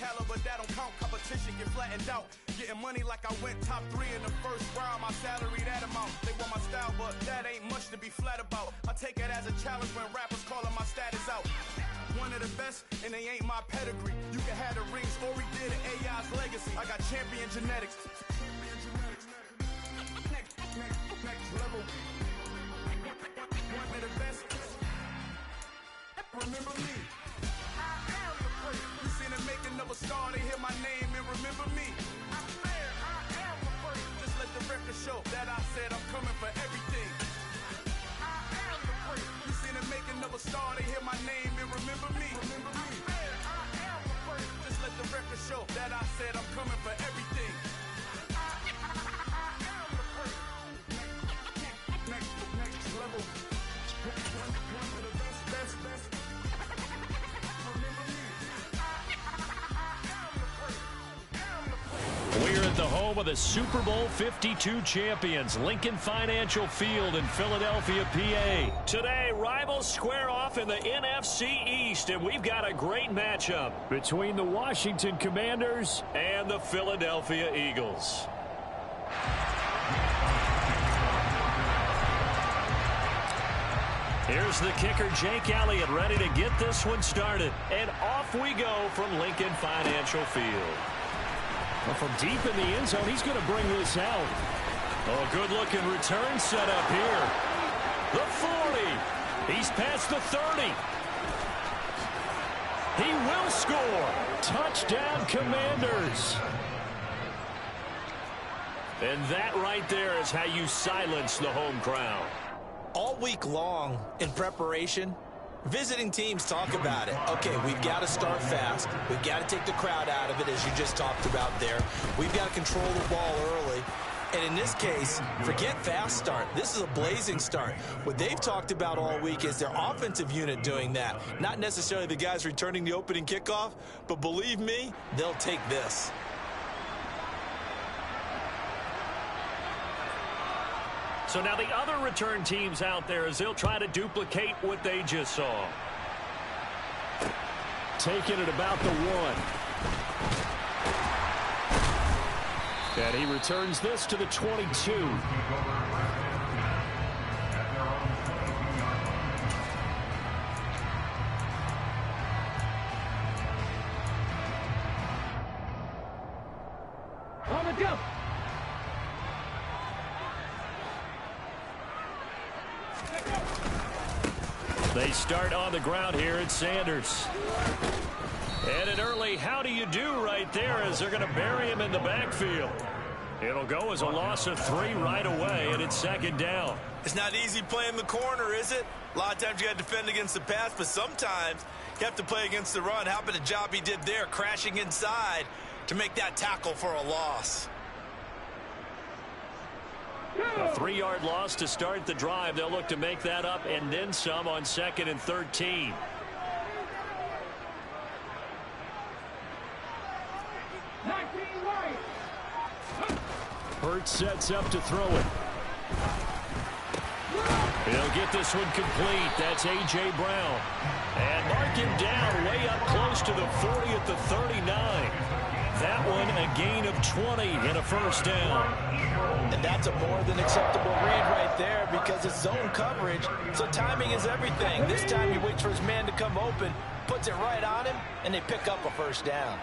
caliber, that don't count. Competition get flattened out. Getting money like I went top 3 in the first round. My salary that amount. They want my style, but that ain't much to be flat about. I take it as a challenge when rappers calling my status out. One of the best, and they ain't my pedigree. You can have the rings, or we did it, AI's legacy. I got champion genetics. Next level. One of the best. Remember me. I am the first. You seen the making of a star, they hear my name and remember me. I swear I am the first. Just let the record show that I said I'm coming for everything. I am the first. You seen the making of a star, they hear my name and remember me. Remember me. I swear I am the first. Just let the record show that I said I'm coming for everything. I am the first. Next level. One of the best. We're at the home of the Super Bowl 52 champions, Lincoln Financial Field in Philadelphia, PA. Today, rivals square off in the NFC East, and we've got a great matchup between the Washington Commanders and the Philadelphia Eagles. Here's the kicker, Jake Elliott, ready to get this one started. And off we go from Lincoln Financial Field. Well, from deep in the end zone, he's going to bring this out. Oh, good-looking return set up here. The 40. He's past the 30. He will score. Touchdown, Commanders. And that right there is how you silence the home crowd. All week long in preparation, visiting teams talk about it. Okay, we've got to start fast. We've got to take the crowd out of it, as you just talked about there. We've got to control the ball early. And in this case, forget fast start. This is a blazing start. What they've talked about all week is their offensive unit doing that. Not necessarily the guys returning the opening kickoff, but believe me, they'll take this. So now the other return teams out there as they'll try to duplicate what they just saw. Taking it about the 1. And he returns this to the 22. On the jump. They start on the ground here at Sanders. And an early how do you do right there as they're going to bury him in the backfield. It'll go as a loss of 3 right away, and it's second down. It's not easy playing the corner, is it? A lot of times you got to defend against the pass, but sometimes you have to play against the run. How about the job he did there, crashing inside to make that tackle for a loss? A 3-yard loss to start the drive. They'll look to make that up and then some on 2nd and 13. Hurts sets up to throw it. He'll get this one complete. That's A.J. Brown. And mark him down way up close to the 40 at the 39. That one a gain of 20 and a first down. And that's a more than acceptable read right there because it's zone coverage, so timing is everything. This time he waits for his man to come open, puts it right on him, and they pick up a first down.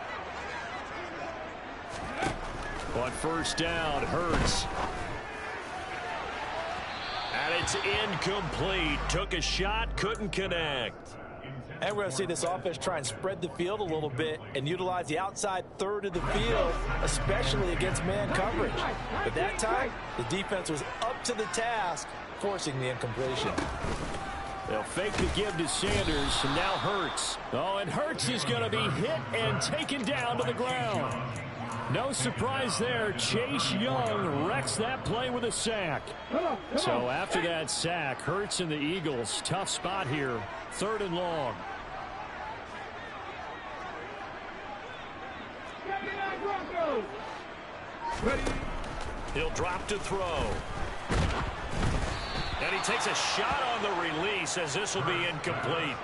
On first down, Hurts. And it's incomplete. Took a shot, couldn't connect. And we're going to see this offense try and spread the field a little bit and utilize the outside third of the field, especially against man coverage. But that time, the defense was up to the task, forcing the incompletion. They'll fake the give to Sanders, and now Hurts. Oh, and Hurts is going to be hit and taken down to the ground. No surprise there. Chase Young wrecks that play with a sack. So after that sack, Hurts and the Eagles, tough spot here. 3rd and long. He'll drop to throw. And he takes a shot on the release as this will be incomplete.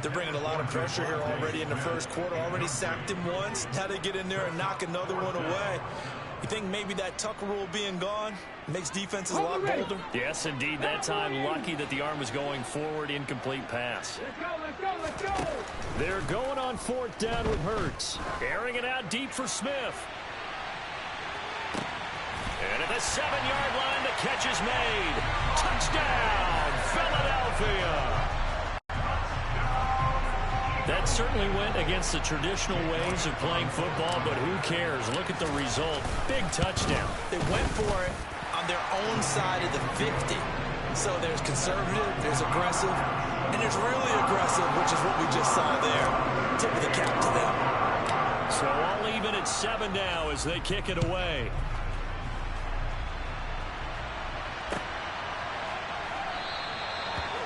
They're bringing a lot of pressure here already in the first quarter. Already sacked him once. How to get in there and knock another one away. You think maybe that Tucker rule being gone makes defenses a lot bolder? Yes, indeed. That time, lucky that the arm was going forward. Incomplete pass. Let's go. They're going on fourth down with Hurts. Airing it out deep for Smith. And at the 7-yard line, the catch is made. Touchdown, Philadelphia. That certainly went against the traditional ways of playing football, but who cares? Look at the result. Big touchdown. They went for it on their own side of the 50. So there's conservative, there's aggressive, and there's really aggressive, which is what we just saw there. Tip of the cap to them. So all even at 7 now as they kick it away.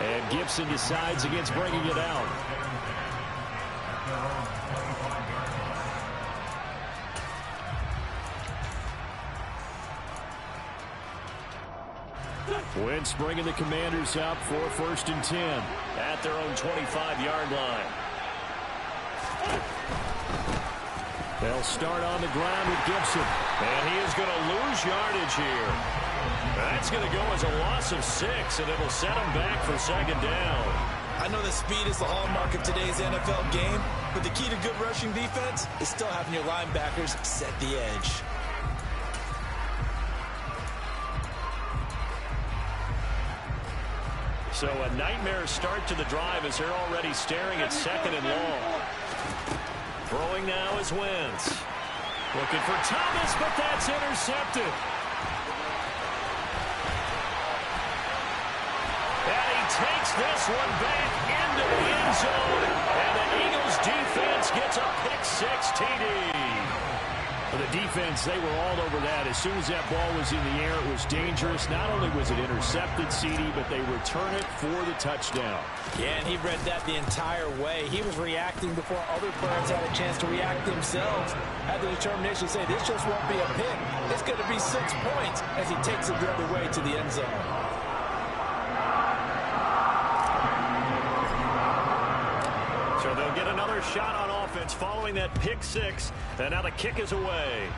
And Gibson decides against bringing it out. Wentz bringing the Commanders up for 1st and 10 at their own 25-yard line. They'll start on the ground with Gibson. And he is going to lose yardage here. That's going to go as a loss of 6, and it'll set him back for 2nd down. I know that speed is the hallmark of today's NFL game, but the key to good rushing defense is still having your linebackers set the edge. So a nightmare start to the drive as they're already staring at 2nd and long. Throwing now is Wentz. Looking for Thomas, but that's intercepted. And he takes this one back into the end zone. And the Eagles defense gets a pick-6 TD. For the defense, they were all over that. As soon as that ball was in the air, it was dangerous. Not only was it intercepted, CD, but they return it for the touchdown. Yeah, and he read that the entire way. He was reacting before other players had a chance to react themselves. Had the determination to say, this just won't be a pick. It's going to be 6 points as he takes it the other way to the end zone. So they'll get another shot on offense following that pick-6. And now the kick is away.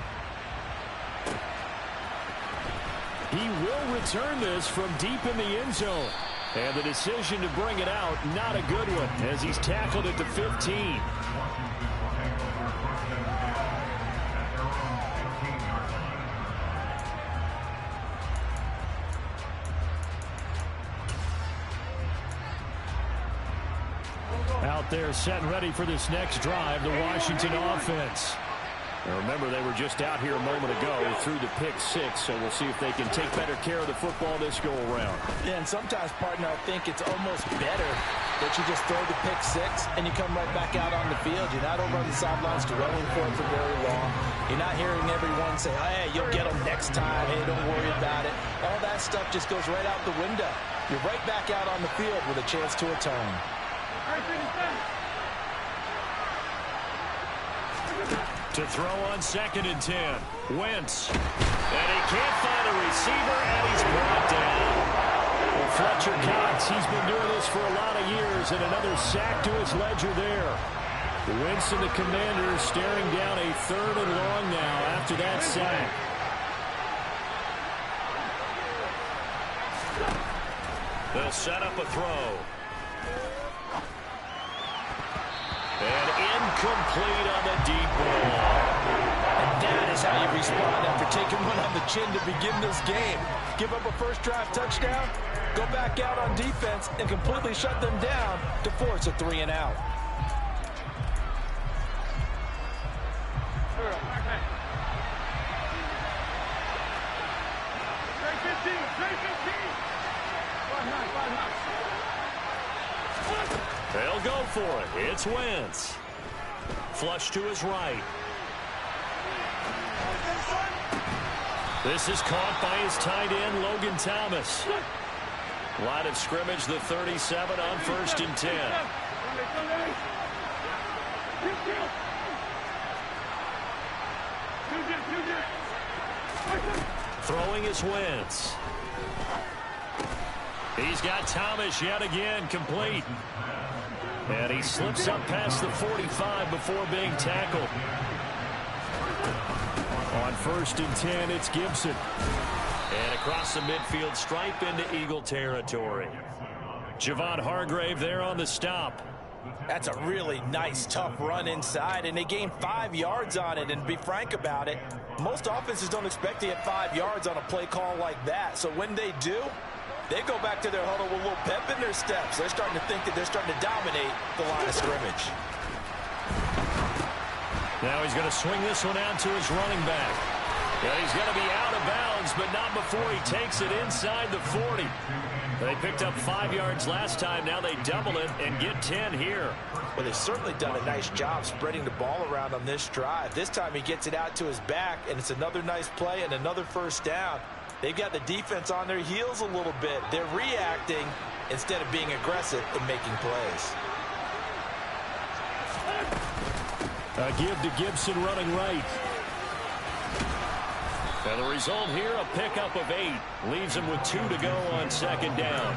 He will return this from deep in the end zone. And the decision to bring it out, not a good one, as he's tackled at the 15. Out there set and ready for this next drive, the Washington offense. Now remember, they were just out here a moment ago through the pick-6, so we'll see if they can take better care of the football this go-around. Yeah, and sometimes, partner, I think it's almost better that you just throw the pick-6 and you come right back out on the field. You're not over on the sidelines dwelling for it for very long. You're not hearing everyone say, hey, you'll get them next time. Hey, don't worry about it. All that stuff just goes right out the window. You're right back out on the field with a chance to atone. To throw on 2nd and 10. Wentz. And he can't find a receiver, and he's brought down. Well, Fletcher Cox, he's been doing this for a lot of years, and another sack to his ledger there. Wentz and the Commanders staring down a 3rd and long now after that sack. They'll set up a throw. And incomplete on the deep ball. And that is how you respond after taking one on the chin to begin this game. Give up a first drive touchdown, go back out on defense, and completely shut them down to force a 3 and out. They'll go for it. It's Wentz. Flush to his right. This is caught by his tight end, Logan Thomas. Line of scrimmage, the 37 on 1st and 10. Throwing is Wentz. He's got Thomas yet again complete. And he slips up past the 45 before being tackled. On 1st and 10, it's Gibson. And across the midfield stripe into Eagle territory. Javon Hargrave there on the stop. That's a really nice, tough run inside, and they gained 5 yards on it. And to be frank about it, most offenses don't expect to get 5 yards on a play call like that. So when they do, they go back to their huddle with a little pep in their steps. They're starting to think that they're starting to dominate the line of scrimmage. Now he's going to swing this one out to his running back. Yeah, he's going to be out of bounds, but not before he takes it inside the 40. They picked up 5 yards last time. Now they double it and get 10 here. Well, they've certainly done a nice job spreading the ball around on this drive. This time he gets it out to his back, and it's another nice play and another first down. They've got the defense on their heels a little bit. They're reacting instead of being aggressive and making plays. A give to Gibson running right. And the result here, a pickup of 8. Leaves him with 2 to go on 2nd down.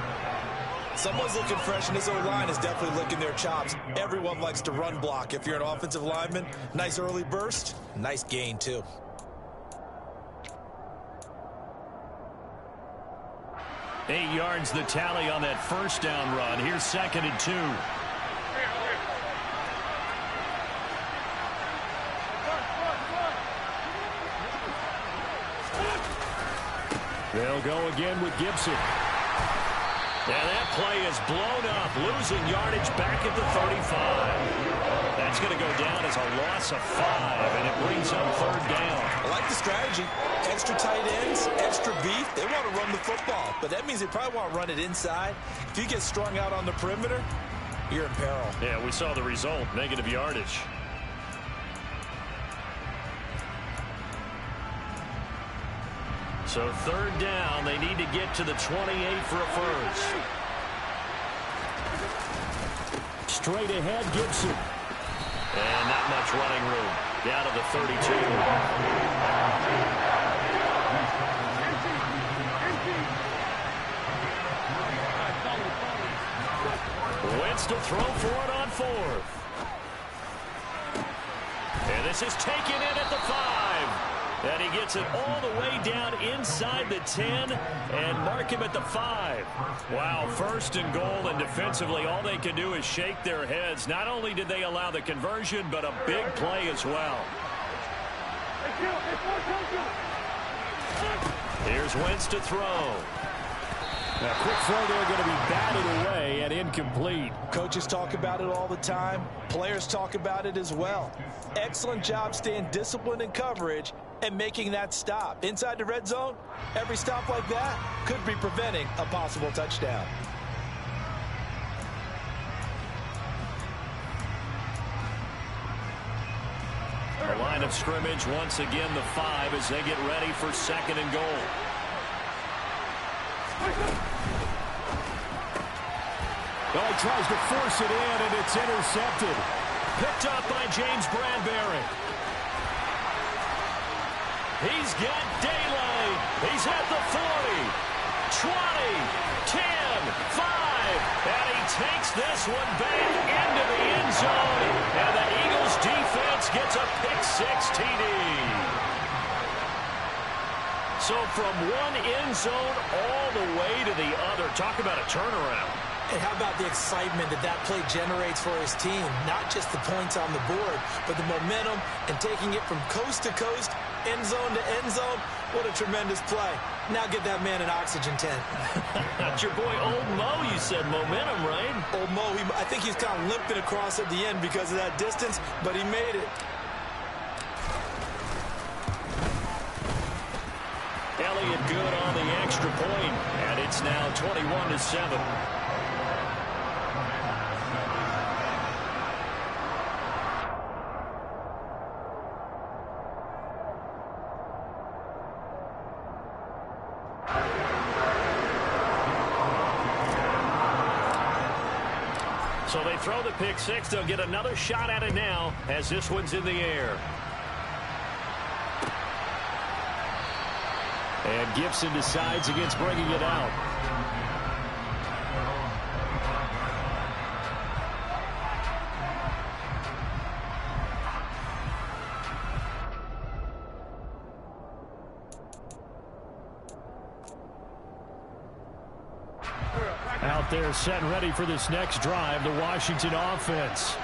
Someone's looking fresh, and this O-line is definitely licking their chops. Everyone likes to run block. If you're an offensive lineman, nice early burst, nice gain too. Eight yards the tally on that first down run. Here's 2nd and 2. They'll go again with Gibson. And that play is blown up, losing yardage back at the 35. That's going to go down as a loss of 5, and it brings up 3rd down. I like the strategy. Extra tight ends, extra beef. They want to run the football, but that means they probably want to run it inside. If you get strung out on the perimeter, you're in peril. Yeah, we saw the result, negative yardage. So 3rd down, they need to get to the 28 for a first. Straight ahead, Gibson. And not much running room. Down to the 32. Wentz to throw for it on 4th. And this is taken in at the 5. And he gets it all the way down inside the 10 and mark him at the 5. Wow, 1st and goal, and defensively all they can do is shake their heads. Not only did they allow the conversion, but a big play as well. Here's Wentz to throw. Now, quick throw there, going to be batted away and incomplete. Coaches talk about it all the time. Players talk about it as well. Excellent job staying disciplined in coverage and making that stop. Inside the red zone, every stop like that could be preventing a possible touchdown. The line of scrimmage, once again, the 5 as they get ready for 2nd and goal. Well, he tries to force it in, and it's intercepted. Picked up by James Bradbury. He's got daylight. He's at the 40, 20, 10, 5. And he takes this one back into the end zone. And the Eagles defense gets a pick-6 TD. So from one end zone all the way to the other. Talk about a turnaround. And how about the excitement that that play generates for his team? Not just the points on the board, but the momentum and taking it from coast to coast, end zone to end zone. What a tremendous play. Now get that man an oxygen tent. That's your boy Old Mo, you said. Momentum, right? Old Mo, I think he's kind of limping across at the end because of that distance, but he made it. Elliott good on the extra point, and it's now 21-7. So they throw the pick-6. They'll get another shot at it now as this one's in the air. And Gibson decides against bringing it out. Out there set and ready for this next drive, the Washington offense.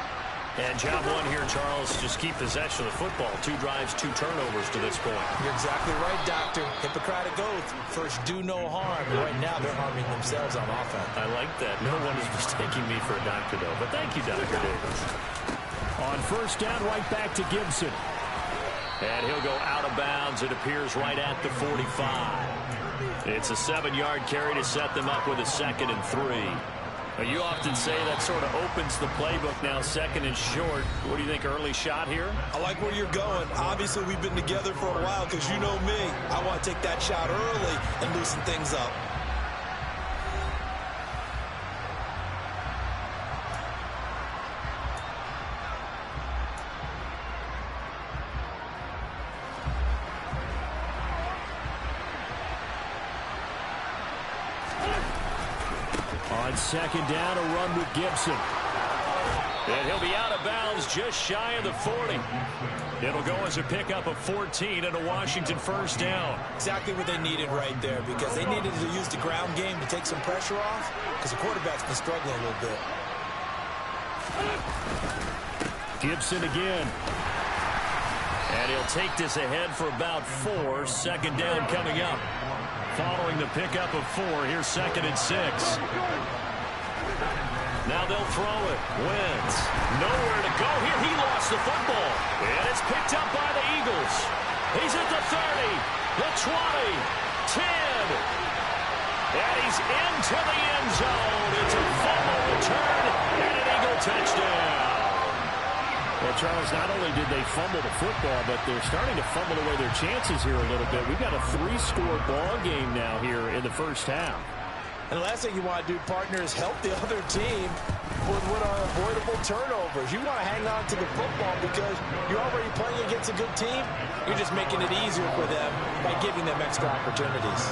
And job one here, Charles, just keep possession of the football. 2 drives, 2 turnovers to this point. You're exactly right, Doctor. Hippocratic oath. First, do no harm. Right now, they're harming themselves on offense. I like that. No one is mistaking me for a doctor, though. But thank you, Dr. Davis. On first down, right back to Gibson. And he'll go out of bounds, it appears, right at the 45. It's a 7-yard carry to set them up with a 2nd and 3. You often say that sort of opens the playbook now, 2nd and short. What do you think, early shot here? I like where you're going. Obviously, we've been together for a while because you know me. I want to take that shot early and loosen things up. On 2nd down, a run with Gibson. And he'll be out of bounds just shy of the 40. It'll go as a pickup of 14 and a Washington first down. Exactly what they needed right there because they needed to use the ground game to take some pressure off because the quarterback's been struggling a little bit. Gibson again. And he'll take this ahead for about 4. 2nd down coming up. Following the pickup of 4, here's 2nd and 6. Now they'll throw it. Wentz. Nowhere to go here. He lost the football. And it's picked up by the Eagles. He's at the 30, the 20, 10. And he's into the end zone. It's a fumble return and an Eagle touchdown. Well, Charles, not only did they fumble the football, but they're starting to fumble away their chances here a little bit. We've got a 3-score ball game now here in the first half. And the last thing you want to do, partner, is help the other team with what are avoidable turnovers. You want to hang on to the football because you're already playing against a good team. You're just making it easier for them by giving them extra opportunities.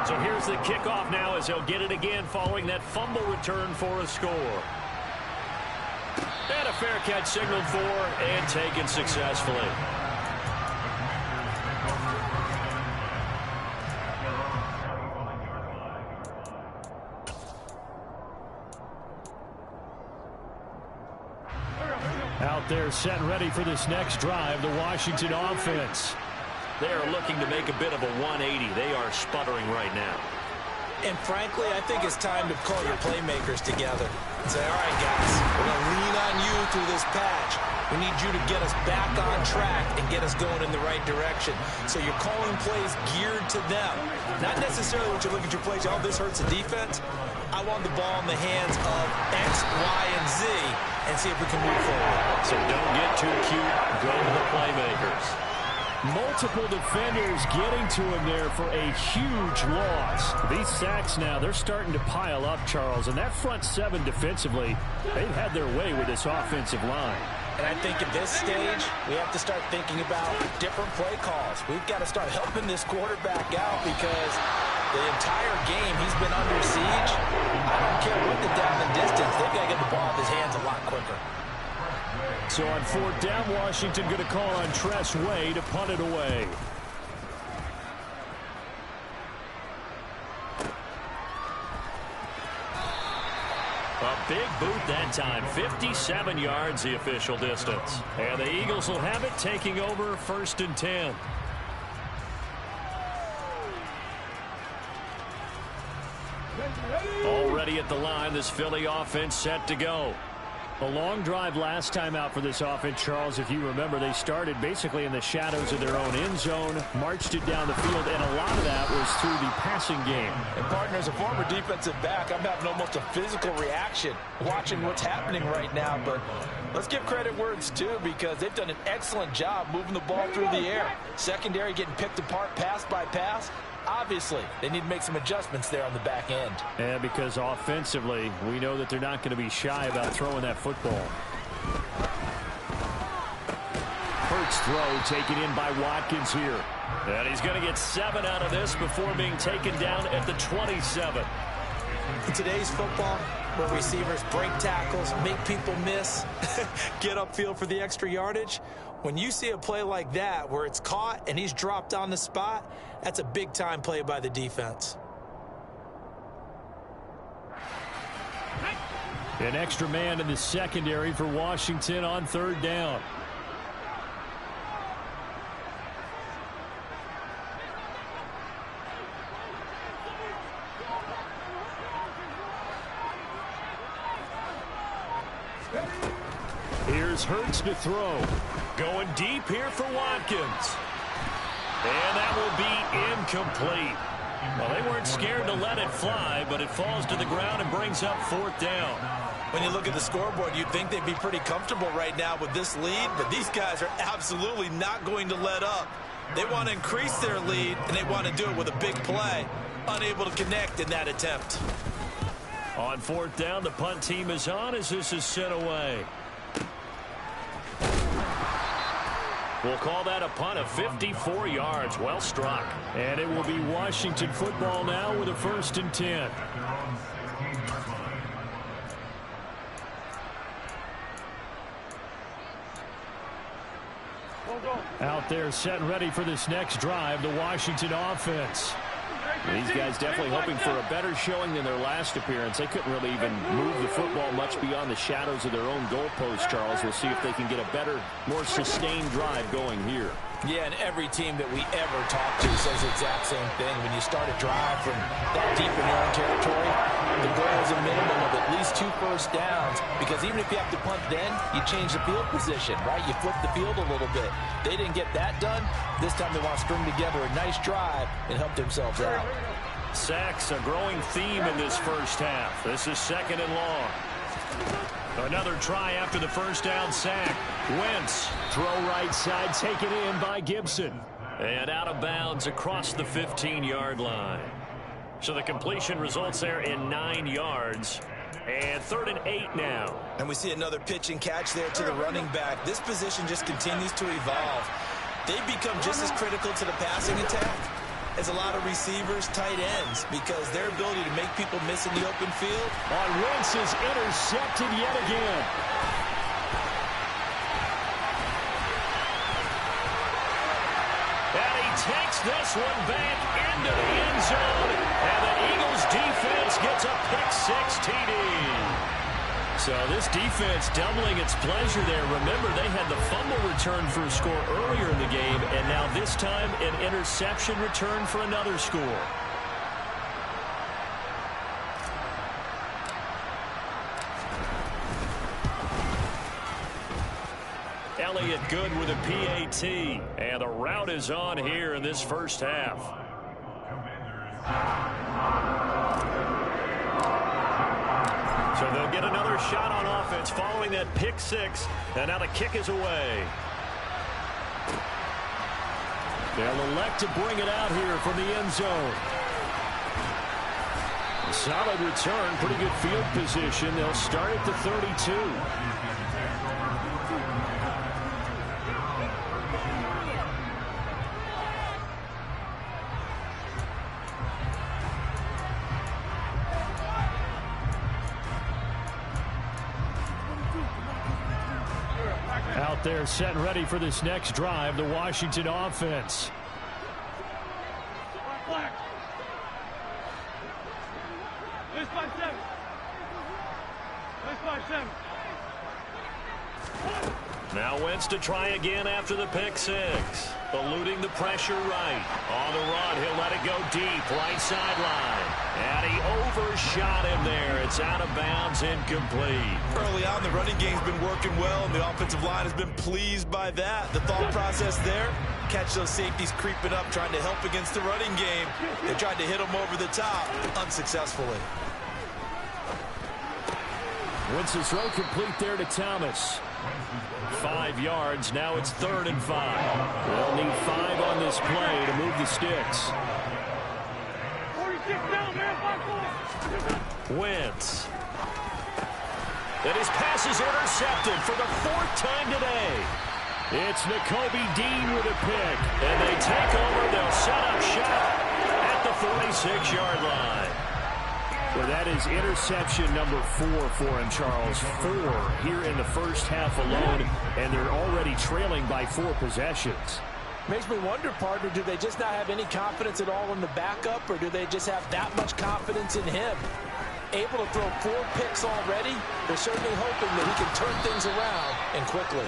So here's the kickoff now as he'll get it again following that fumble return for a score. And a fair catch signaled for and taken successfully. Out there set and ready for this next drive, the Washington offense. They are looking to make a bit of a 180. They are sputtering right now. And frankly, I think it's time to call your playmakers together and say, all right, guys, we're going to lean on you through this patch. We need you to get us back on track and get us going in the right direction. So you're calling plays geared to them. Not necessarily what you're looking at your plays. Oh, this hurts the defense. I want the ball in the hands of X, Y, and Z and see if we can move forward. So don't get too cute. Go to the playmakers. Multiple defenders getting to him there for a huge loss. These sacks now, they're starting to pile up, Charles. And that front 7 defensively, they've had their way with this offensive line. And I think at this stage, we have to start thinking about different play calls. We've got to start helping this quarterback out because the entire game he's been under siege. I don't care what the down and distance. They've got to get the ball in his hands a lot quicker. So on 4th down, Washington going to call on Tress Way to punt it away. A big boot that time. 57 yards the official distance. And the Eagles will have it, taking over 1st and 10. Already at the line, this Philly offense set to go. A long drive last time out for this offense, Charles. If you remember, they started basically in the shadows of their own end zone, marched it down the field, and a lot of that was through the passing game. And, partner, as a former defensive back, I'm having almost a physical reaction watching what's happening right now. But let's give credit where it's due because they've done an excellent job moving the ball through the air. Secondary getting picked apart pass by pass. Obviously, they need to make some adjustments there on the back end. And because offensively, we know that they're not going to be shy about throwing that football. Hurts throw taken in by Watkins here. And he's going to get 7 out of this before being taken down at the 27. In today's football, where receivers break tackles, make people miss, get upfield for the extra yardage, when you see a play like that where it's caught and he's dropped on the spot, that's a big-time play by the defense. An extra man in the secondary for Washington on third down. Here's Hurts to throw. Going deep here for Watkins. And that will be incomplete. Well, they weren't scared to let it fly, but it falls to the ground and brings up fourth down. When you look at the scoreboard, you'd think they'd be pretty comfortable right now with this lead, but these guys are absolutely not going to let up. They want to increase their lead, and they want to do it with a big play. Unable to connect in that attempt. On fourth down, the punt team is on as this is sent away. We'll call that a punt of 54 yards. Well struck. And it will be Washington football now with a 1st and 10. Out there set and ready for this next drive, the Washington offense. These guys definitely hoping for a better showing than their last appearance. They couldn't really even move the football much beyond the shadows of their own goalpost, Charles. We'll see if they can get a better, more sustained drive going here. Yeah, and every team that we ever talk to says the exact same thing. When you start a drive from that deep in your own territory, the goal is a minimum of at least 2 first downs, because even if you have to punt then, you change the field position, right? You flip the field a little bit. They didn't get that done. This time they want to string together a nice drive and help themselves out. Sacks, a growing theme in this first half. This is 2nd and long. Another try after the first down sack. Wentz. Throw right side, taken in by Gibson. And out of bounds across the 15-yard line. So the completion results there in 9 yards. And 3rd and 8 now. And we see another pitch and catch there to the running back. This position just continues to evolve. They've become just as critical to the passing attack as a lot of receivers, tight ends, because their ability to make people miss in the open field. On Wentz is intercepted yet again. And he takes this one back into the end zone. And the Eagles defense gets a pick-6 TD. So this defense doubling its pleasure there. Remember, they had the fumble return for a score earlier in the game, and now this time an interception return for another score. Elliott good with a PAT, and the route is on here in this first half. So they'll get another shot on offense following that pick-6, and now the kick is away. They'll elect to bring it out here from the end zone. A solid return, pretty good field position. They'll start at the 32. Out there set and ready for this next drive, the Washington offense. Now Wentz to try again after the pick-6. Eluding the pressure right. On the run, he'll let it go deep, right sideline. And he overshot him there. It's out of bounds, incomplete. Early on, the running game's been working well, and the offensive line has been pleased by that. The thought process there, catch those safeties creeping up, trying to help against the running game. They tried to hit them over the top, unsuccessfully. Wentz's throw complete there to Thomas. 5 yards. Now it's 3rd and 5. They'll need 5 on this play to move the sticks. Wentz. And his pass is intercepted for the 4th time today. It's Nakobe Dean with a pick. And they take over. They'll set up shop at the 46-yard line. Well, that is interception number 4 for him, Charles. 4 here in the first half alone, and they're already trailing by 4 possessions. Makes me wonder, partner, do they just not have any confidence at all in the backup, or do they just have that much confidence in him? Able to throw 4 picks already, they're certainly hoping that he can turn things around and quickly.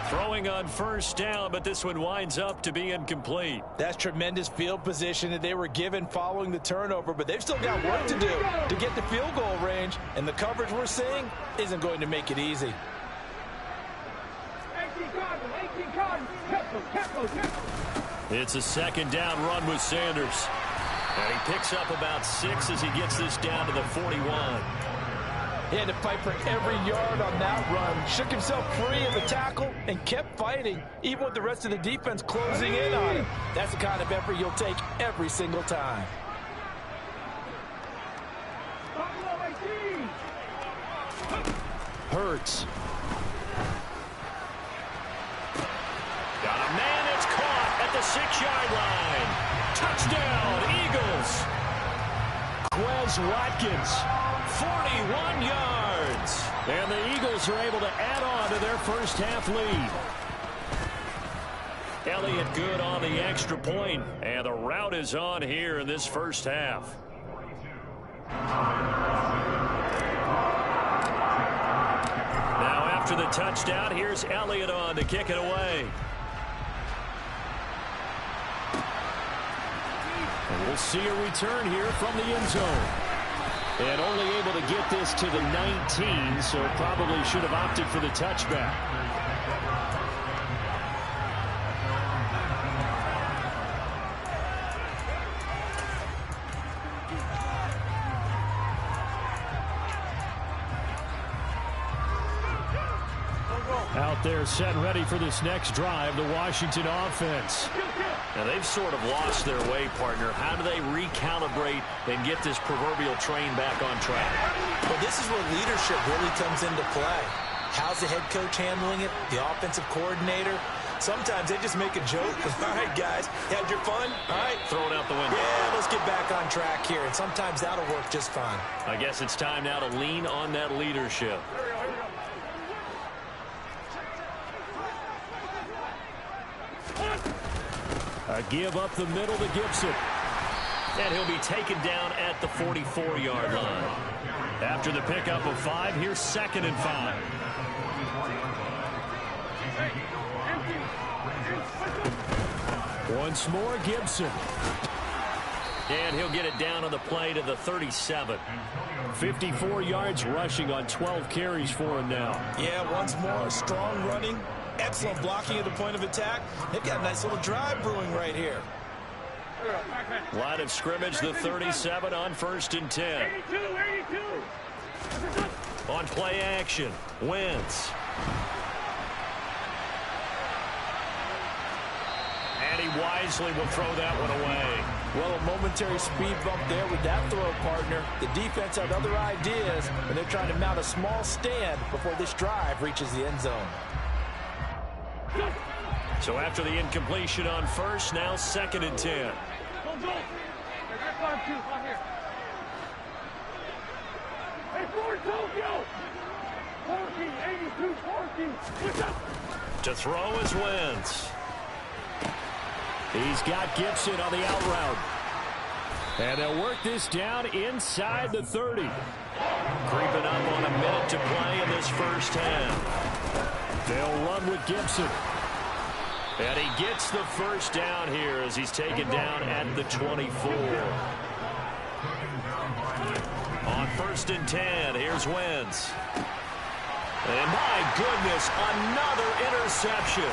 Throwing on first down, but this one winds up to be incomplete. That's tremendous field position that they were given following the turnover, but they've still got work to do to get the field goal range, and the coverage we're seeing isn't going to make it easy. It's a second down run with Sanders. And he picks up about 6 as he gets this down to the 41. He had to fight for every yard on that run. Shook himself free of the tackle and kept fighting, even with the rest of the defense closing in on him. That's the kind of effort you'll take every single time. Hurts. Got a man that's caught at the 6-yard line. Touchdown, Eagles. Quez Watkins, 41 yards. And the Eagles are able to add on to their first half lead. Elliott good on the extra point, and the route is on here in this first half. Now after the touchdown, here's Elliott on to kick it away. And we'll see a return here from the end zone. And only able to get this to the 19, so probably should have opted for the touchback. Out there set and ready for this next drive, the Washington offense. Now they've sort of lost their way, partner. How do they recalibrate and get this proverbial train back on track? Well, this is where leadership really comes into play. How's the head coach handling it? The offensive coordinator? Sometimes they just make a joke. All right, guys, had your fun? All right. Throw it out the window. Yeah, let's get back on track here. And sometimes that'll work just fine. I guess it's time now to lean on that leadership. A give up the middle to Gibson. And he'll be taken down at the 44-yard line. After the pickup of 5, here's 2nd and 5. Once more, Gibson. And he'll get it down on the play to the 37. 54 yards rushing on 12 carries for him now. Yeah, once more, strong running. Excellent blocking at the point of attack. They've got a nice little drive brewing right here. Line of scrimmage, the 37 on 1st and 10. On play action, Wentz. And he wisely will throw that one away. Well, a momentary speed bump there with that throw, partner. The defense had other ideas, and they're trying to mount a small stand before this drive reaches the end zone. So after the incompletion on 1st, now 2nd and 10. To throw is Wentz. He's got Gibson on the out route. And they'll work this down inside the 30. Creeping up on a minute to play in this first half. They'll run with Gibson. And he gets the first down here as he's taken down at the 24. On 1st and 10, here's Wentz. And my goodness, another interception.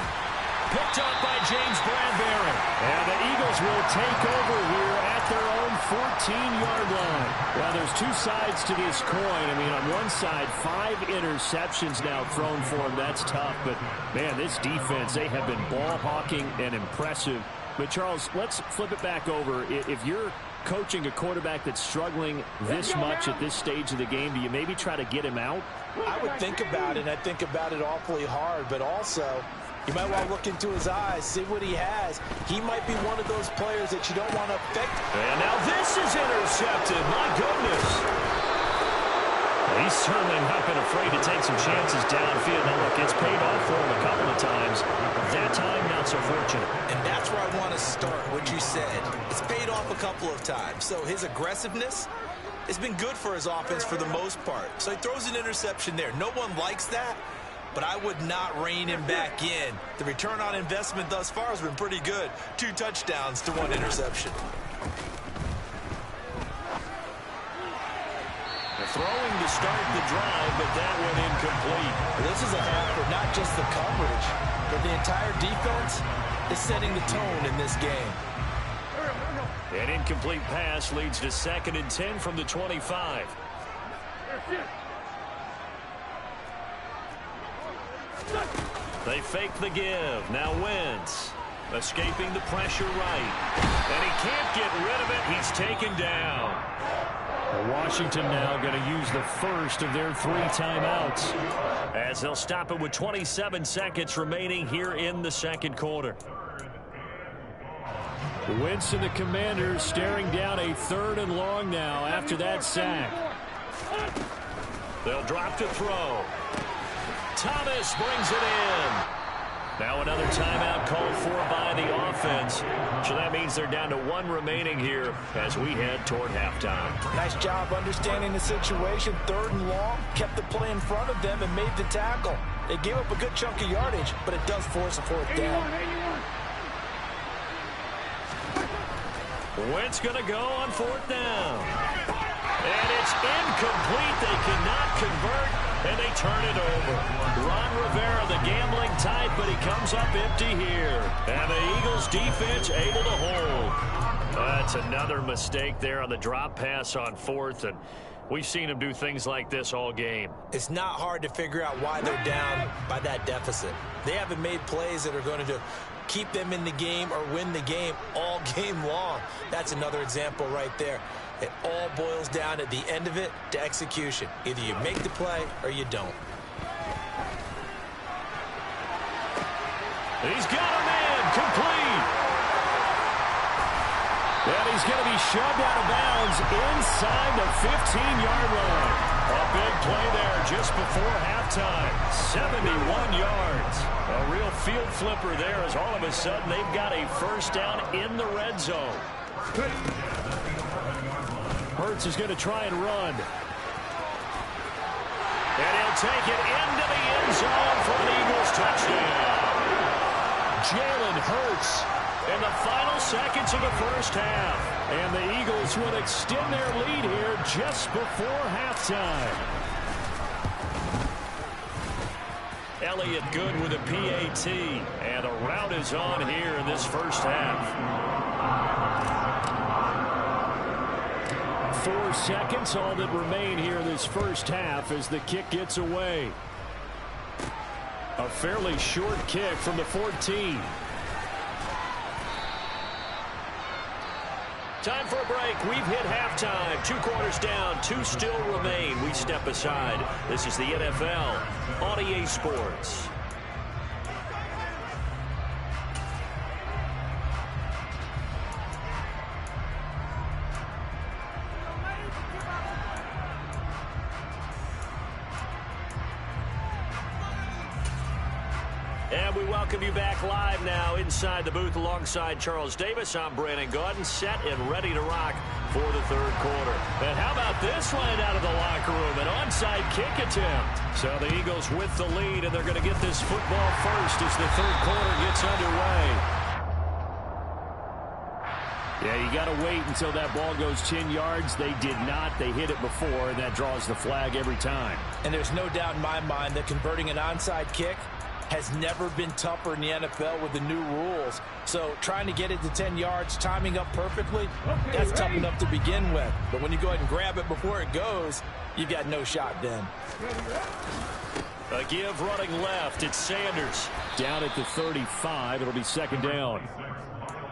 Picked up by James Bradbury. And the Eagles will take over here at their own 14-yard line. Well, there's 2 sides to this coin. I mean, on one side, 5 interceptions now thrown for him. That's tough. But, man, this defense, they have been ball hawking and impressive. But, Charles, let's flip it back over. If you're coaching a quarterback that's struggling this much at this stage of the game, do you maybe try to get him out? I would think about it, and I think about it awfully hard. But also, you might want to look into his eyes, see what he has. He might be one of those players that you don't want to affect. And now this is intercepted. My goodness. He's certainly not been afraid to take some chances downfield. Now, look, it's paid off for him a couple of times. That time, not so fortunate. And that's where I want to start, what you said. It's paid off a couple of times. So his aggressiveness has been good for his offense for the most part. So he throws an interception there. No one likes that, but I would not rein him back in. The return on investment thus far has been pretty good. 2 touchdowns to 1 interception. Throwing to start the drive, but that one incomplete. This is a half for not just the coverage, but the entire defense is setting the tone in this game. An incomplete pass leads to 2nd and 10 from the 25. They fake the give. Now Wentz escaping the pressure right. And he can't get rid of it. He's taken down. Washington now going to use the first of their 3 timeouts, as they'll stop it with 27 seconds remaining here in the 2nd quarter. Wentz and the Commanders staring down a 3rd and long now after that sack. They'll drop to throw. Thomas brings it in. Now another timeout called for by the offense. So that means they're down to 1 remaining here as we head toward halftime. Nice job understanding the situation. 3rd and long, kept the play in front of them and made the tackle. They gave up a good chunk of yardage, but it does force a 4th down. Wentz going to go on 4th down. And it's incomplete. They cannot convert, and they turn it over. Ron Rivera, the gambling type, but he comes up empty here. And the Eagles defense able to hold. That's another mistake there on the drop pass on 4th, and we've seen him do things like this all game. It's not hard to figure out why they're down by that deficit. They haven't made plays that are going to keep them in the game or win the game all game long. That's another example right there. It all boils down at the end of it to execution. Either you make the play or you don't. He's got a man complete. And he's going to be shoved out of bounds inside the 15-yard line. A big play there just before halftime. 71 yards. A real field flipper there as all of a sudden they've got a 1st down in the red zone. Hurts is going to try and run. And he'll take it into the end zone for an Eagles touchdown. Jalen Hurts in the final seconds of the 1st half. And the Eagles will extend their lead here just before halftime. Elliott good with a PAT. And the route is on here in this 1st half. 4 seconds, all that remain here in this 1st half as the kick gets away. A fairly short kick from the 14. Time for a break. We've hit halftime. 2 quarters down. 2 still remain. We step aside. This is the NFL on EA Sports. And we welcome you back live now inside the booth alongside Charles Davis. I'm Brandon Gaudin, set and ready to rock for the 3rd quarter. And how about this line out of the locker room? An onside kick attempt. So the Eagles with the lead, and they're going to get this football first as the 3rd quarter gets underway. Yeah, you got to wait until that ball goes 10 yards. They did not. They hit it before, and that draws the flag every time. And there's no doubt in my mind that converting an onside kick has never been tougher in the NFL with the new rules. So trying to get it to 10 yards, timing up perfectly, that's tough enough to begin with. But when you go ahead and grab it before it goes, you've got no shot then. A give running left. It's Sanders. Down at the 35. It'll be 2nd down.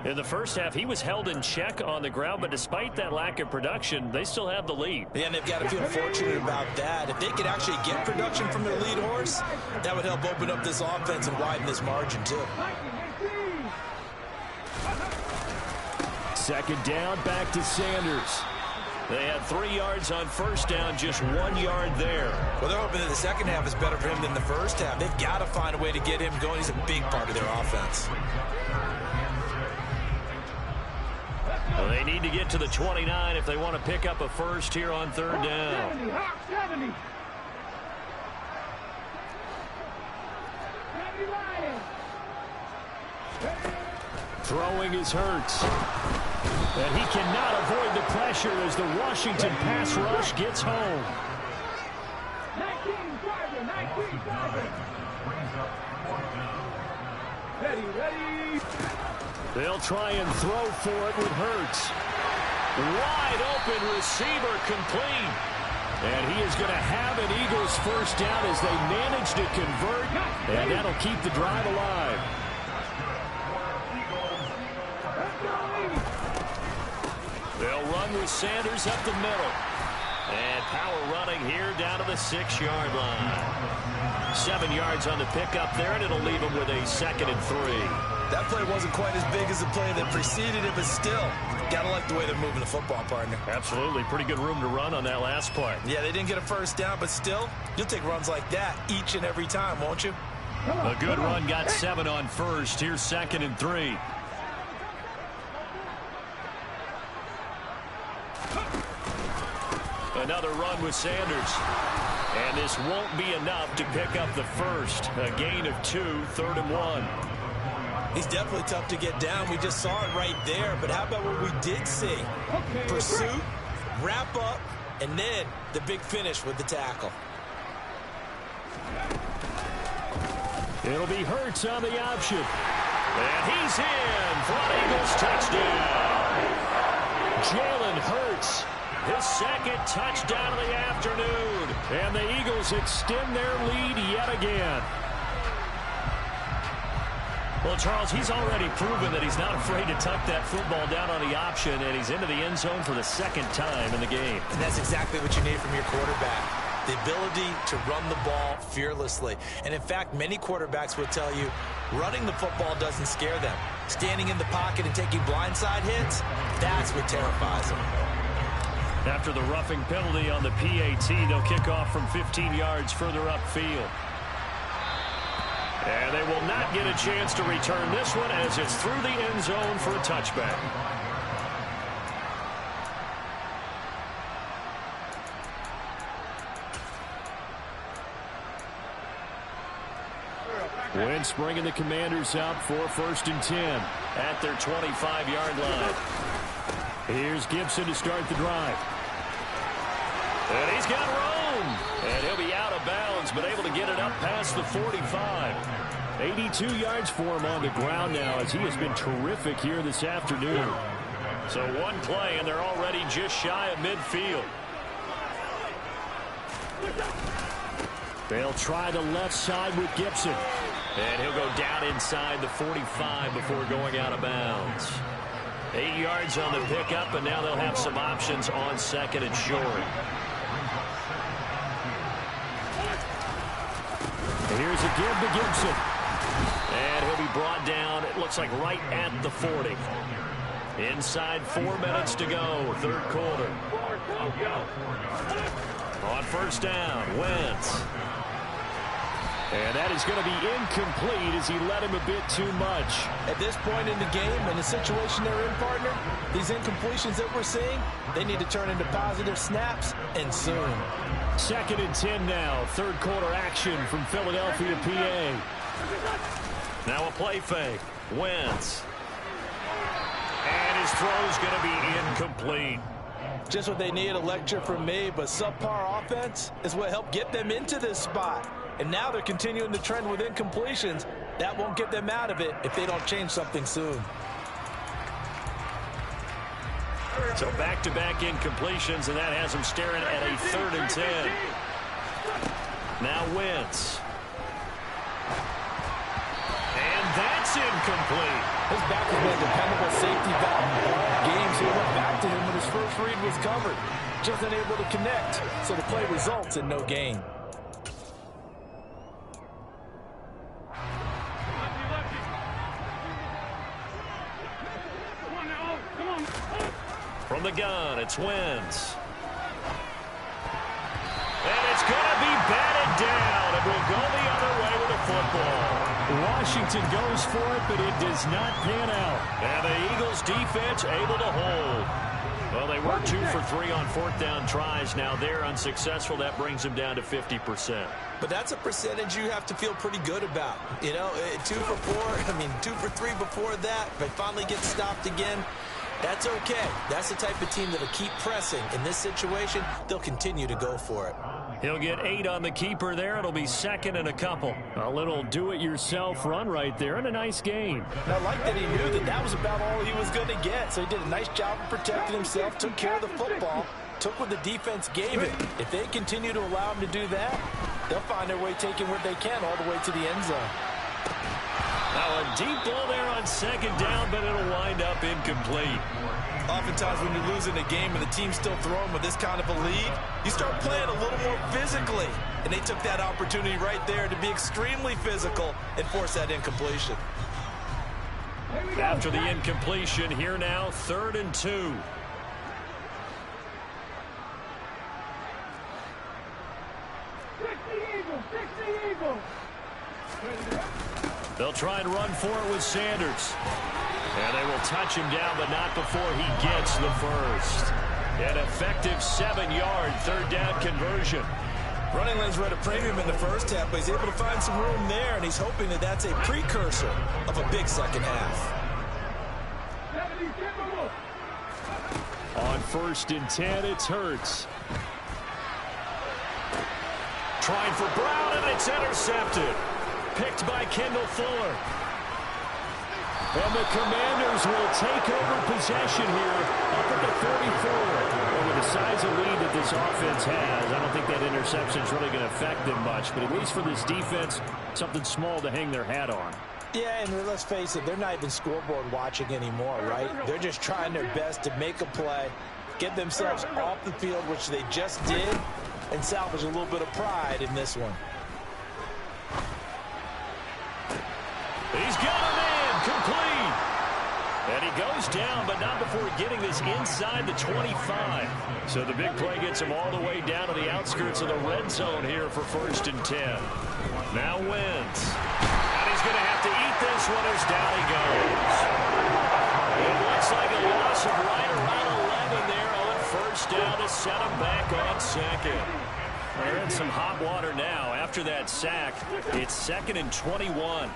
In the 1st half, he was held in check on the ground, but despite that lack of production, they still have the lead. Yeah, and they've got to feel fortunate about that. If they could actually get production from their lead horse, that would help open up this offense and widen this margin, too. 2nd down, back to Sanders. They had 3 yards on first down, just 1 yard there. Well, they're hoping that the second half is better for him than the first half. They've got to find a way to get him going. He's a big part of their offense. Well, they need to get to the 29 if they want to pick up a first here on third down. 70. Throwing is Hurts. And he cannot avoid the pressure as the Washington pass rush gets home. 19 driver. Ready. They'll try and throw for it with Hurts. Wide open receiver complete. And he is going to have an Eagles first down as they manage to convert. And that'll keep the drive alive. They'll run with Sanders up the middle. And power running here down to the 6-yard line. 7 yards on the pickup there, and it'll leave them with a 2nd and 3. That play wasn't quite as big as the play that preceded it, but still, gotta like the way they're moving the football, partner. Absolutely. Pretty good room to run on that last play. Yeah, they didn't get a first down, but still, you'll take runs like that each and every time, won't you? A good run got 7 on first. Here's 2nd and 3. Another run with Sanders. And this won't be enough to pick up the first. A gain of 2, 3rd and 1. He's definitely tough to get down. We just saw it right there. But how about what we did see? Pursuit, wrap up, and then the big finish with the tackle. It'll be Hurts on the option. And he's in for an Eagles touchdown. Jalen Hurts. His 2nd touchdown of the afternoon. And the Eagles extend their lead yet again. Well, Charles, he's already proven that he's not afraid to tuck that football down on the option, and he's into the end zone for the 2nd time in the game. And that's exactly what you need from your quarterback. The ability to run the ball fearlessly. And in fact, many quarterbacks will tell you running the football doesn't scare them. Standing in the pocket and taking blindside hits, that's what terrifies them. After the roughing penalty on the PAT, they'll kick off from 15 yards further upfield. And they will not get a chance to return this one as it's through the end zone for a touchback. Wentz bringing the Commanders out for 1st and 10 at their 25-yard line. Here's Gibson to start the drive. And he's got room. And he'll be out of bounds, but able to get it up past the 45. 82 yards for him on the ground now as he has been terrific here this afternoon. So one play, and they're already just shy of midfield. They'll try the left side with Gibson. And he'll go down inside the 45 before going out of bounds. 8 yards on the pickup, and now they'll have some options on 2nd and short. Here's a give to Gibson. And he'll be brought down, it looks like right at the 40. Inside 4 minutes to go, 3rd quarter. On 1st down, Wentz. And that is going to be incomplete as he led him a bit too much. At this point in the game, in the situation they're in, partner, these incompletions that we're seeing, they need to turn into positive snaps, and soon. 2nd and 10 now. 3rd quarter action from Philadelphia, PA. Now a play fake. Wentz. And his throw's going to be incomplete. Just what they need, a lecture from me, but subpar offense is what helped get them into this spot. And now they're continuing the trend with incompletions. That won't get them out of it if they don't change something soon. So back-to-back incompletions, and that has them staring at a 3rd and 10. Now Wentz. And that's incomplete. His back has been a dependable safety valve in all games. He went back to him when his first read was covered. Just unable to connect, so the play results in no gain. From From the gun, it's Wentz. And it's going to be batted down. It will go the other way with the football. Washington goes for it, but it does not pan out. And the Eagles defense able to hold. Well, they were 2 for 3 on fourth down tries. Now they're unsuccessful. That brings them down to 50%. But that's a percentage you have to feel pretty good about. You know, 2 for 4, 2 for 3 before that. If they finally get stopped again, that's okay. That's the type of team that'll keep pressing. In this situation, they'll continue to go for it. He'll get 8 on the keeper there. It'll be second and a couple. A little do-it-yourself run right there and a nice game. I like that he knew that that was about all he was going to get. So he did a nice job of protecting himself, took care of the football, took what the defense gave him. If they continue to allow him to do that, they'll find their way taking what they can all the way to the end zone. Now a deep ball there on second down, but it'll wind up incomplete. Oftentimes when you're losing a game and the team's still throwing with this kind of a lead, you start playing a little more physically. And they took that opportunity right there to be extremely physical and force that incompletion. After the incompletion, here now, 3rd and 2. They'll try and run for it with Sanders. And they will touch him down, but not before he gets the first. An effective 7-yard third down conversion. Running lanes were at a premium in the first half, but he's able to find some room there, and he's hoping that that's a precursor of a big second half. On 1st and 10, it's Hurts. Trying for Brown, and it's intercepted. Picked by Kendall Fuller. And the Commanders will take over possession here up at the 34. And with the size of lead that this offense has, I don't think that interception is really going to affect them much. But at least for this defense, something small to hang their hat on. Yeah, and let's face it, they're not even scoreboard watching anymore, right? They're just trying their best to make a play, get themselves off the field, which they just did, and salvage a little bit of pride in this one. He's got him in, complete. And he goes down, but not before getting this inside the 25. So the big play gets him all the way down to the outskirts of the red zone here for 1st and 10. Now Wentz. And he's going to have to eat this one as down he goes. It looks like a loss of right around 11 there on 1st down to set him back on 2nd. They're in some hot water now. After that sack, it's 2nd and 21.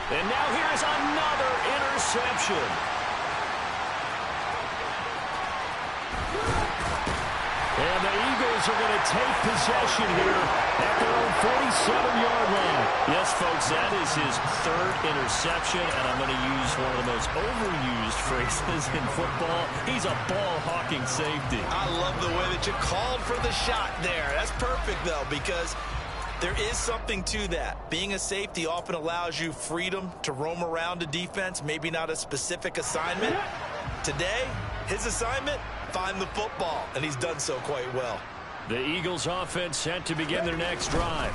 And now here's another interception. And the Eagles are going to take possession here at their own 47-yard line. Yes, folks, that is his 3rd interception, and I'm going to use one of the most overused phrases in football. He's a ball-hawking safety. I love the way that you called for the shot there. That's perfect, though, because there is something to that. Being a safety often allows you freedom to roam around a defense, maybe not a specific assignment. Today, his assignment, find the football, and he's done so quite well. The Eagles offense set to begin their next drive.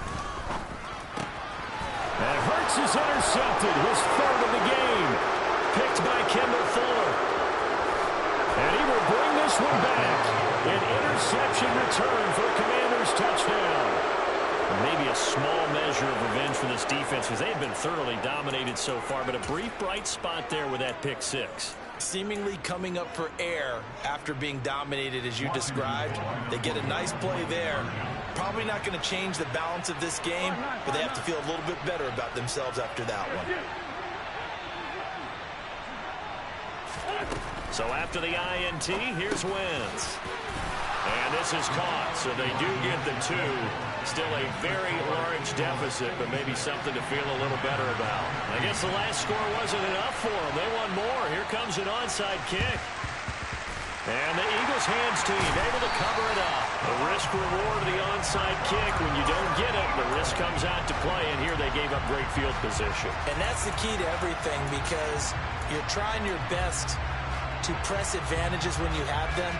And Hurts is intercepted, his 3rd of the game. Picked by Kendall Fuller. And he will bring this one back. An interception return for a Commanders touchdown. Maybe a small measure of revenge for this defense because they have been thoroughly dominated so far, but a brief bright spot there with that pick 6. Seemingly coming up for air after being dominated as you described. They get a nice play there. Probably not going to change the balance of this game, but they have to feel a little bit better about themselves after that one. So after the INT, here's Wentz. And this is caught, so they do get the 2. Still a very large deficit, but maybe something to feel a little better about. I guess the last score wasn't enough for them. They want more. Here comes an onside kick. And the Eagles hands team able to cover it up. The risk-reward of the onside kick. When you don't get it, the risk comes out to play, and here they gave up great field position. And that's the key to everything, because you're trying your best to press advantages when you have them,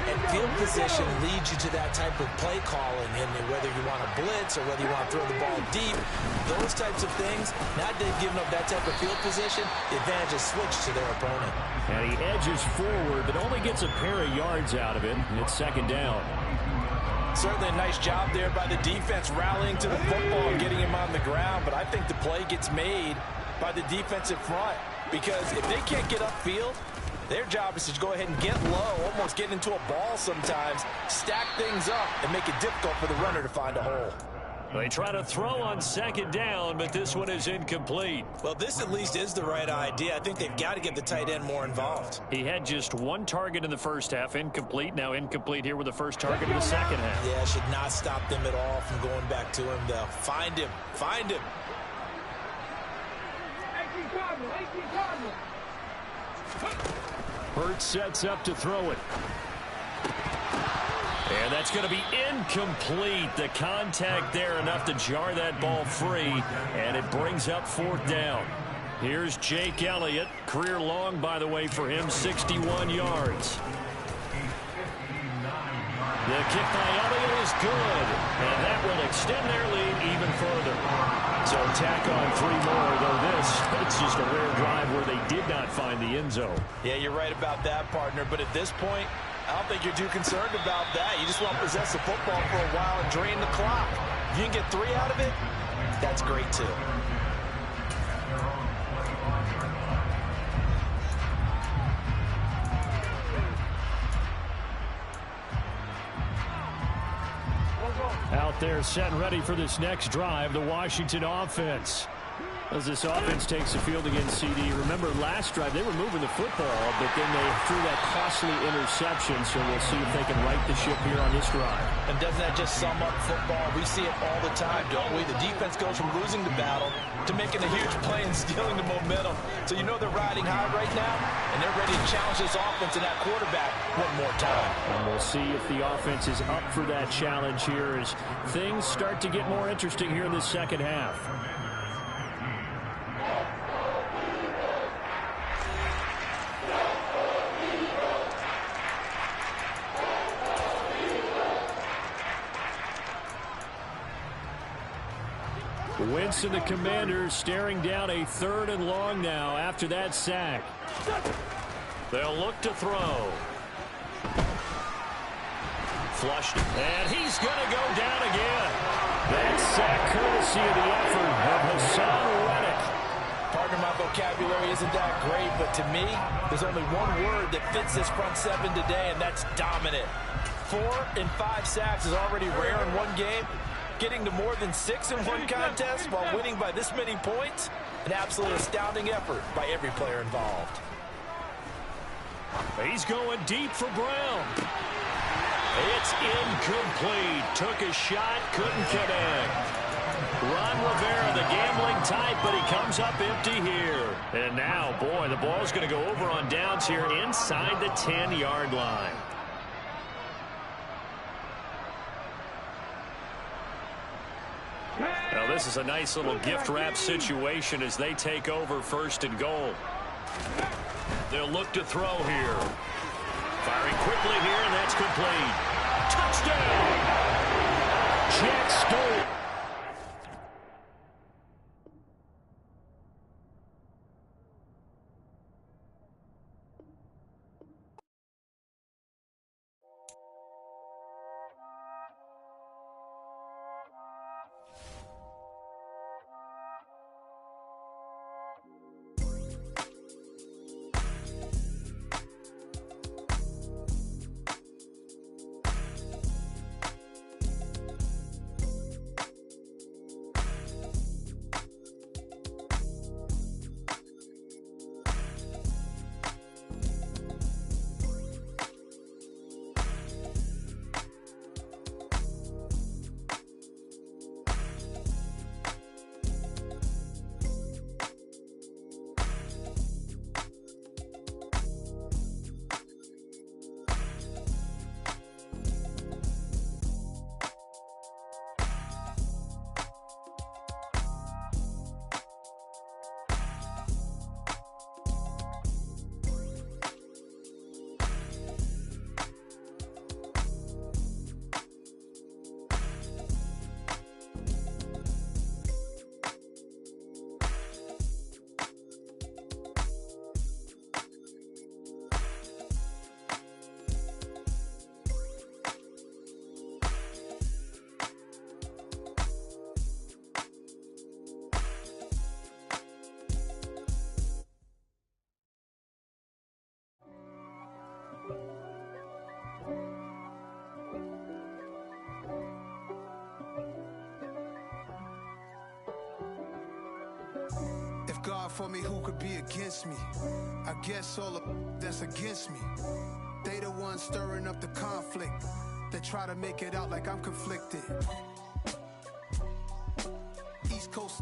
And field position leads you to that type of play calling, and whether you want to blitz or whether you want to throw the ball deep, those types of things. Now they've given up that type of field position, the advantage is switched to their opponent. And he edges forward, but only gets a pair of yards out of it, and it's second down. Certainly a nice job there by the defense rallying to the football and getting him on the ground, but I think the play gets made by the defensive front, because if they can't get upfield, their job is to go ahead and get low, almost get into a ball sometimes, stack things up, and make it difficult for the runner to find a hole. They try to throw on second down, but this one is incomplete. Well, this at least is the right idea. I think they've got to get the tight end more involved. He had just one target in the first half, incomplete. Now incomplete here with the first target in the second half. Yeah, should not stop them at all from going back to him. They'll find him. Find him. 18 Cardinal, 18 Cardinal. Hurts sets up to throw it. And that's going to be incomplete. The contact there enough to jar that ball free, and it brings up fourth down. Here's Jake Elliott. Career long, by the way, for him, 61 yards. The kick by Elliott is good, and that will extend their lead even further. So tack on 3 more, though it's just a rare drive where they did not find the end zone. Yeah, you're right about that, partner, but at this point, I don't think you're too concerned about that. You just want to possess the football for a while and drain the clock. If you can get 3 out of it, that's great too. Out there set and ready for this next drive, the Washington offense. As this offense takes the field against CD. Remember, last drive, they were moving the football, but then they threw that costly interception, so we'll see if they can right the ship here on this drive. And doesn't that just sum up football? We see it all the time, don't we? The defense goes from losing the battle to making a huge play and stealing the momentum. So you know they're riding high right now, and they're ready to challenge this offense and that quarterback one more time. And we'll see if the offense is up for that challenge here as things start to get more interesting here in the second half. Wentz and the Commanders staring down a 3rd and long now after that sack. They'll look to throw. Flushed, and he's going to go down again. That sack courtesy of the effort of Hassan Reddick. Partner, my vocabulary isn't that great, but to me, there's only one word that fits this front 7 today, and that's dominant. 4 and 5 sacks is already rare in one game. Getting to more than 6 in one contest while winning by this many points, an absolutely astounding effort by every player involved. He's going deep for Brown. It's incomplete. Took a shot, couldn't connect. Ron Rivera, the gambling type, but he comes up empty here. And now, boy, the ball's going to go over on downs here inside the 10-yard line. Now, this is a nice little gift wrap situation as they take over 1st and goal. They'll look to throw here. Firing quickly here, and that's complete. Touchdown! Jack Stoll. for me, who could be against me? I guess all the that's against me. They the ones stirring up the conflict. They try to make it out like I'm conflicted. East Coast